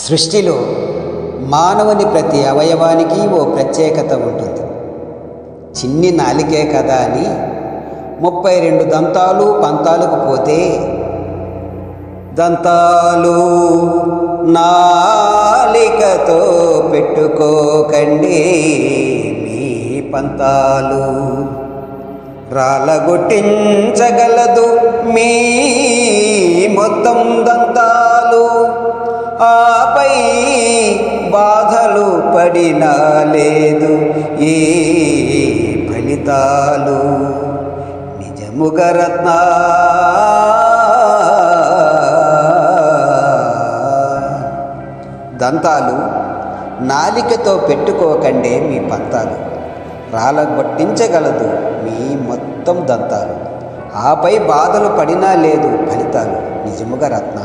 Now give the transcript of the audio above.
సృష్టిలో మానవుని ప్రతి అవయవానికి ఓ ప్రత్యేకత ఉంటుంది. చిన్ని నాలికే కదా అని 32 దంతాలు పంతాలకు పోతే, దంతాలు నాలికతో పెట్టుకోకండి మీ పంతాలు, రాలగొట్టించగలదు మీ మొత్తం దంతాలు, ఆపై బాధలు పడినా లేదు ఏ ఫలితాలు. నిజముగా రత్న దంతాలు నాలికతో పెట్టుకోకండే మీ పంతాలు, రాలగొట్టించగలదు మీ మొత్తం దంతాలు, ఆపై బాధలు పడినా లేదు ఫలితాలు. నిజముగా రత్న.